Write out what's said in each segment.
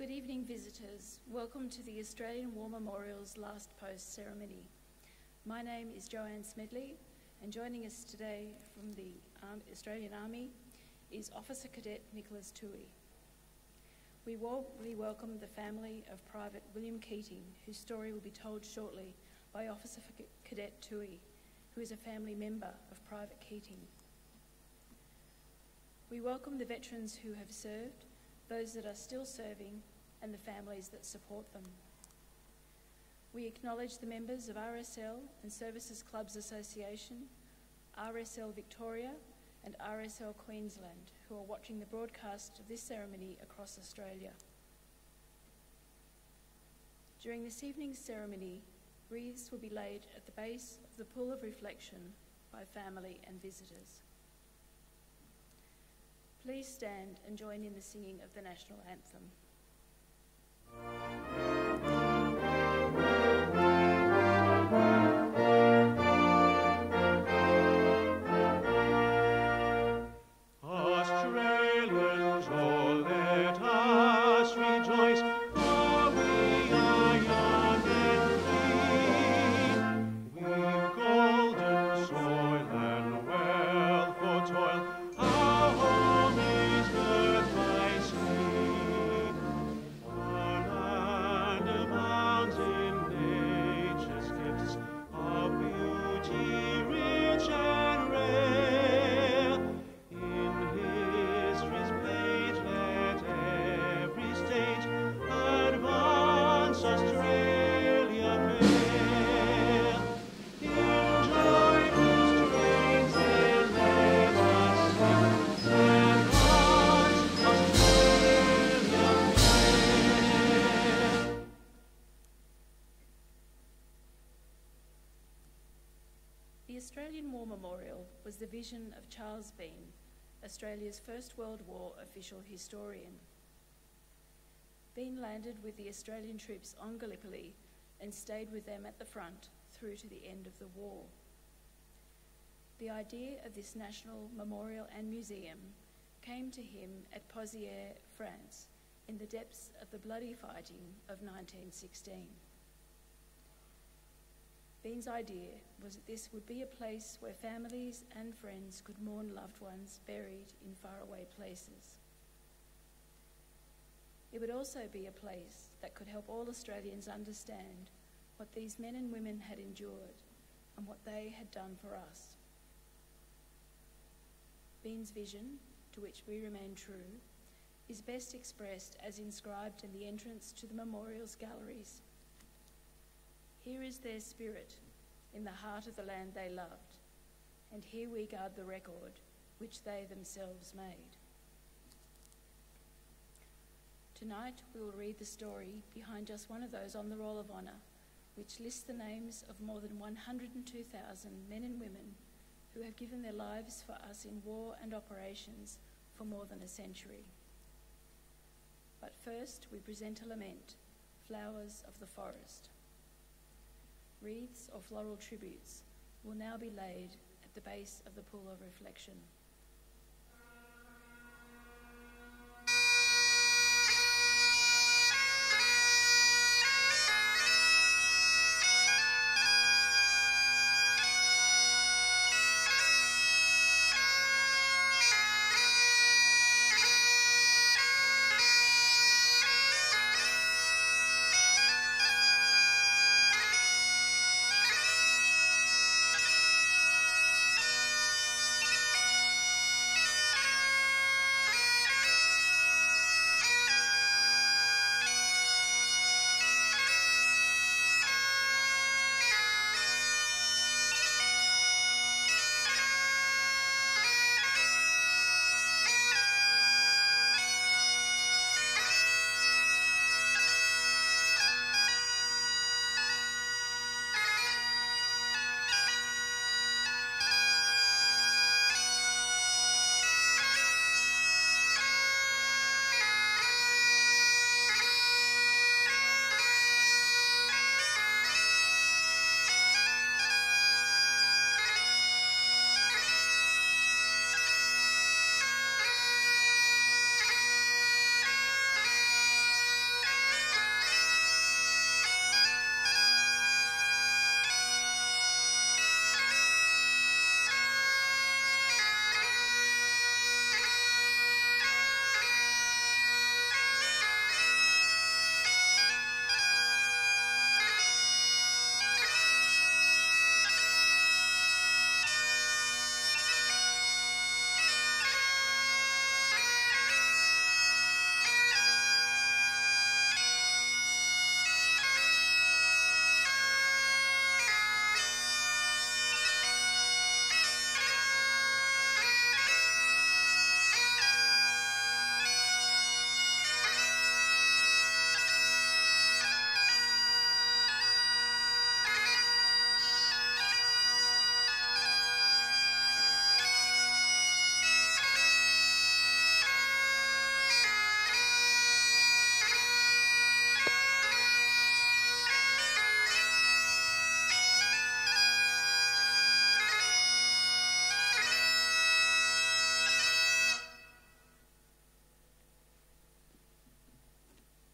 Good evening, visitors. Welcome to the Australian War Memorial's Last Post ceremony. My name is Joanne Smedley, and joining us today from the Australian Army is Officer Cadet Nicholas Toohey. We warmly welcome the family of Private William Keating, whose story will be told shortly by Officer Cadet Toohey, who is a family member of Private Keating. We welcome the veterans who have served, those that are still serving, and the families that support them. We acknowledge the members of RSL and Services Clubs Association, RSL Victoria and RSL Queensland, who are watching the broadcast of this ceremony across Australia. During this evening's ceremony, wreaths will be laid at the base of the pool of reflection by family and visitors. Please stand and join in the singing of the National Anthem. Australians, oh, let us rejoice, for we are young and free. We've golden soil and wealth for toil, our home is birth by sea. Our land abounds in nature's gifts, of beauty rich and rare. In history's page let every stage advance Australia fair. In joyful strains then let us sing, advance Australia fair. The Australian War Memorial was the vision of Charles Bean, Australia's First World War official historian. Bean landed with the Australian troops on Gallipoli and stayed with them at the front through to the end of the war. The idea of this national memorial and museum came to him at Pozières, France, in the depths of the bloody fighting of 1916. Bean's idea was that this would be a place where families and friends could mourn loved ones buried in faraway places. It would also be a place that could help all Australians understand what these men and women had endured and what they had done for us. Bean's vision, to which we remain true, is best expressed as inscribed in the entrance to the memorial's galleries. Here is their spirit in the heart of the land they loved, and here we guard the record which they themselves made. Tonight we will read the story behind just one of those on the Roll of Honour, which lists the names of more than 102,000 men and women who have given their lives for us in war and operations for more than a century. But first we present a lament, Flowers of the Forest. Wreaths or floral tributes will now be laid at the base of the pool of reflection.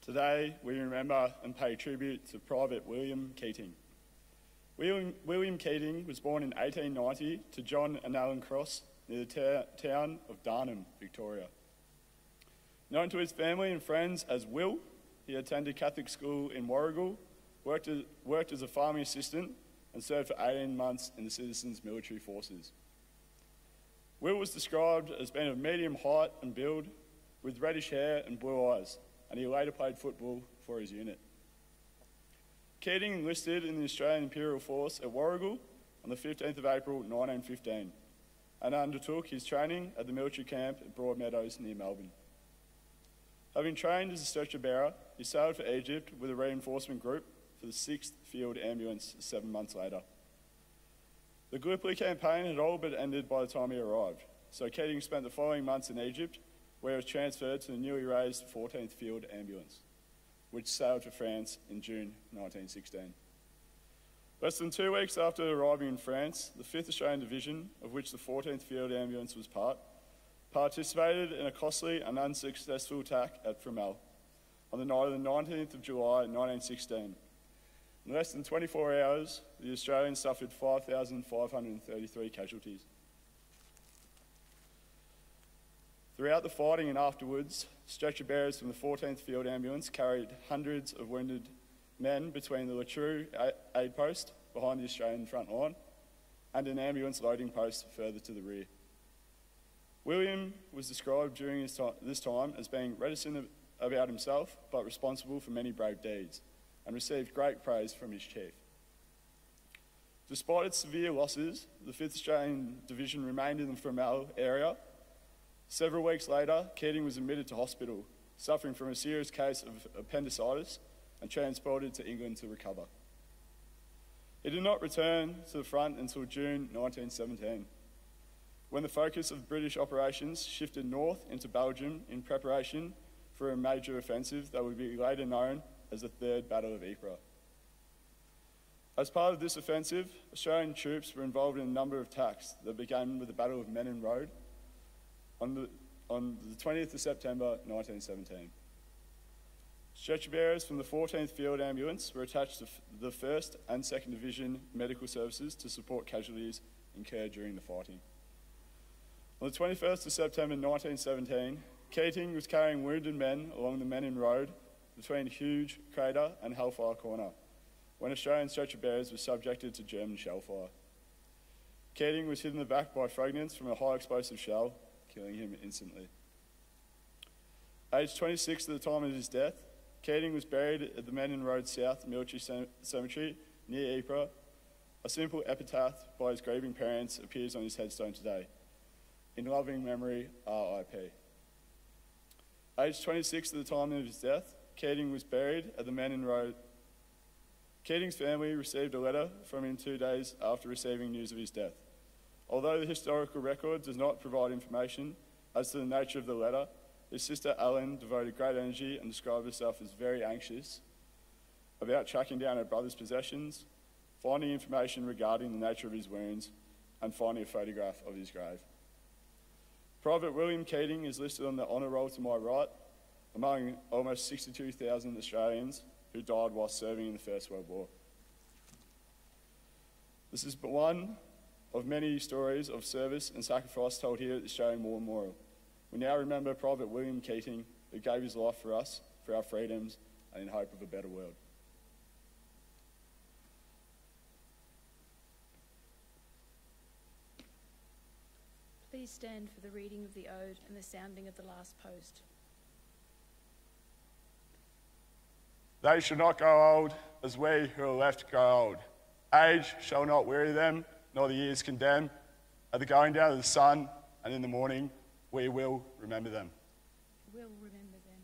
Today, we remember and pay tribute to Private William Keating. William Keating was born in 1890 to John and Ellen Cross near the town of Darnham, Victoria. Known to his family and friends as Will, he attended Catholic school in Warragul, worked as a farming assistant, and served for 18 months in the Citizens Military Forces. Will was described as being of medium height and build, with reddish hair and blue eyes, and he later played football for his unit. Keating enlisted in the Australian Imperial Force at Warragul on the 15th of April 1915 and undertook his training at the military camp at Broadmeadows near Melbourne. Having trained as a stretcher bearer, he sailed for Egypt with a reinforcement group for the 6th Field Ambulance 7 months later. The Gallipoli campaign had all but ended by the time he arrived, so Keating spent the following months in Egypt, where he was transferred to the newly raised 14th Field Ambulance, which sailed for France in June 1916. Less than 2 weeks after arriving in France, the 5th Australian Division, of which the 14th Field Ambulance was part, participated in a costly and unsuccessful attack at Fromelles on the night of the 19th of July 1916. In less than 24 hours, the Australians suffered 5,533 casualties. Throughout the fighting and afterwards, stretcher bearers from the 14th Field Ambulance carried hundreds of wounded men between the Latrue aid post behind the Australian front line and an ambulance loading post further to the rear. William was described during this time as being reticent about himself but responsible for many brave deeds and received great praise from his chief. Despite its severe losses, the 5th Australian Division remained in the Fromelles area. Several weeks later, Keating was admitted to hospital, suffering from a serious case of appendicitis and transported to England to recover. He did not return to the front until June 1917, when the focus of British operations shifted north into Belgium in preparation for a major offensive that would be later known as the Third Battle of Ypres. As part of this offensive, Australian troops were involved in a number of attacks that began with the Battle of Menin Road on the 20th of September 1917. Stretcher bearers from the 14th Field Ambulance were attached to the 1st and 2nd Division Medical Services to support casualties incurred during the fighting. On the 21st of September 1917, Keating was carrying wounded men along the Menin Road between Huge Crater and Hellfire Corner, when Australian stretcher bearers were subjected to German shell fire. Keating was hit in the back by fragments from a high explosive shell, killing him instantly. Aged 26 at the time of his death, Keating was buried at the Menin Road South Military Cemetery near Ypres. A simple epitaph by his grieving parents appears on his headstone today. In loving memory, R.I.P. Aged 26 at the time of his death, Keating was buried at the Menin Road. Keating's family received a letter from him 2 days after receiving news of his death. Although the historical record does not provide information as to the nature of the letter, his sister Ellen devoted great energy and described herself as very anxious about tracking down her brother's possessions, finding information regarding the nature of his wounds, and finding a photograph of his grave. Private William Keating is listed on the honour roll to my right, among almost 62,000 Australians who died while serving in the First World War. This is but one of many stories of service and sacrifice told here at the Australian War Memorial. We now remember Private William Keating, who gave his life for us, for our freedoms, and in hope of a better world. Please stand for the reading of the ode and the sounding of the last post. They shall not grow old as we who are left grow old. Age shall not weary them, nor the years condemn. At the going down of the sun and in the morning, we will remember them. We'll remember them.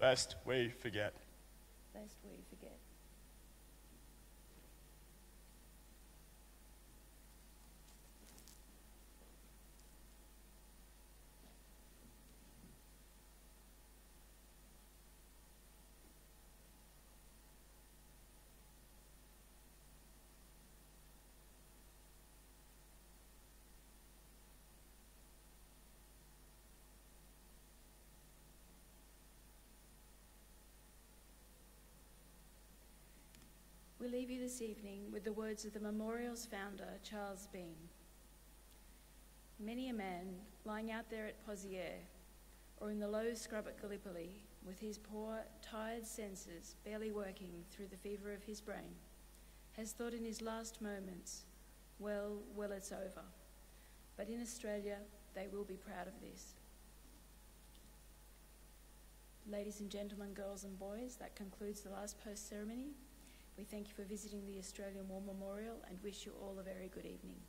lest we forget. Lest we forget. We leave you this evening with the words of the memorial's founder, Charles Bean. Many a man lying out there at Pozières or in the low scrub at Gallipoli with his poor, tired senses barely working through the fever of his brain has thought in his last moments, well, it's over. But in Australia, they will be proud of this. Ladies and gentlemen, girls and boys, that concludes the last post ceremony. We thank you for visiting the Australian War Memorial and wish you all a very good evening.